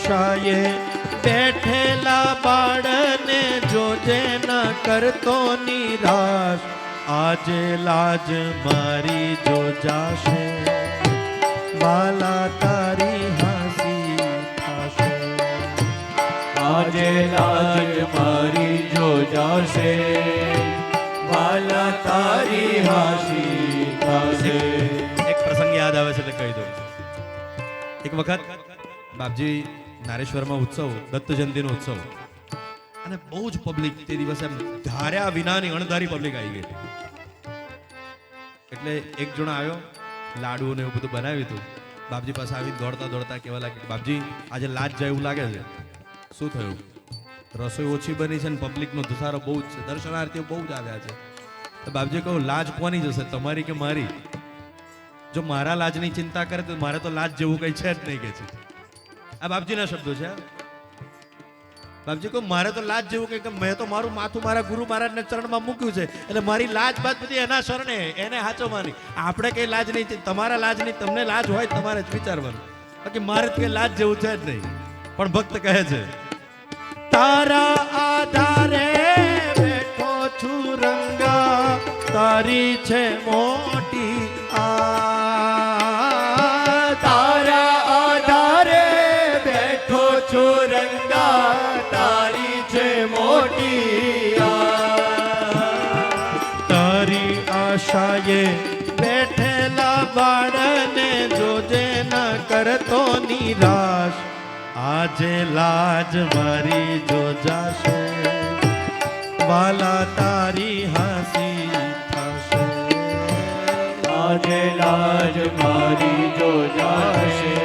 આશાએ બેઠેલા બાળને જોજે ન કરતો નિરાશ, આજે લાજ મારી જો જાશે, વાલા તારી હાસી થાશે. આજે લાજ મારી જો જાશે, વાલા તારી હાસી થાશે. એક પ્રસંગ યાદ આવે છે એટલે કહી દઉં. એક વખત બાપજી નારેશ્વરમાં ઉત્સવ, દત્ત જયંતિનો ઉત્સવ, અને બહુ જ પબ્લિક તે દિવસે એમ ધાર્યા વિનાની અણધારી પબ્લિક આવી ગઈ. એટલે એક જણો આવ્યો, લાડુ ને એવું બધું બનાવ્યું હતું. બાપજી પાસે આવી દોડતા દોડતા કહેવા લાગે, બાપજી આજે લાજ જાય એવું લાગે છે. શું થયું? રસોઈ ઓછી બની છે ને પબ્લિકનો ધુસારો બહુ જ છે, દર્શનાર્થીઓ બહુ જ આવ્યા છે. તો બાપજી કહું, લાજ કોની જશે, તમારી કે મારી? જો મારા લાજની ચિંતા કરે તો મારે તો લાજ જેવું કઈ છે જ નહીં કે છે. આ બાપજીના શબ્દો છે. બાપજી કહું, મારે તો લાજ જેવું કઈ, મેં તો મારું માથું મારા ગુરુ મહારાજના ચરણમાં મૂક્યું છે, એટલે મારી લાજ બાદ બધી એના શરણે, એને હાચો માની. આપણે કઈ લાજ નહીં, તમારા લાજ નહીં, તમને લાજ હોય તમારે જ વિચારવાનું, બાકી મારે તો કઈ લાજ જેવું છે જ નહીં. પણ ભક્ત કહે છે, તારા આધારે બેઠો છું રંગા, તારી છે મોટી તારા આધારે બેઠો છું રંગા, તારી છે મોટી તારી આશાએ બેઠેલા બાળને જોજે ન કરતો નિરાશ, આજે લાજ મારી જો જાશે, વાલા તારી હાસી થશે. આજે લાજ મારી જો જાશે,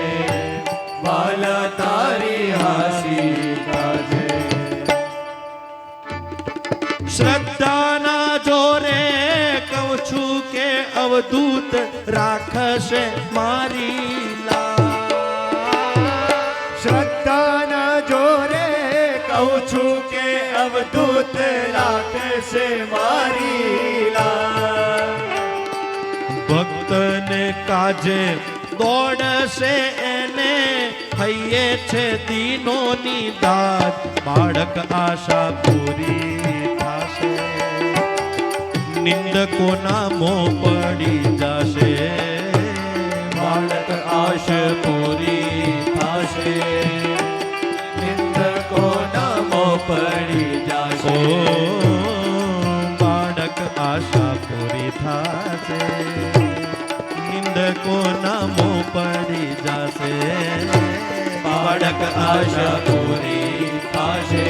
વાલા તારી હાસી થાશે. શ્રદ્ધાના જોરે કહું છું કે અવધૂત રાખશે મારી લાજ. શ્રદ્ધાના જોરે કહું છું કે અવધૂત રાખશે મારી લાજ. ભક્તને કાજે દોડશે એને હૈયે છે દીનોની દાદ, બાળક આશા પૂરી થશે, નિંદકોના મોં પડી જશે, બાળક આશ પૂરી થશે, નિંદકોના મોં પડી જશે. બાળક આશા પૂરી થશે, નિંદકોના મોં પડી જશે, બાળક આશા પૂરી થશે,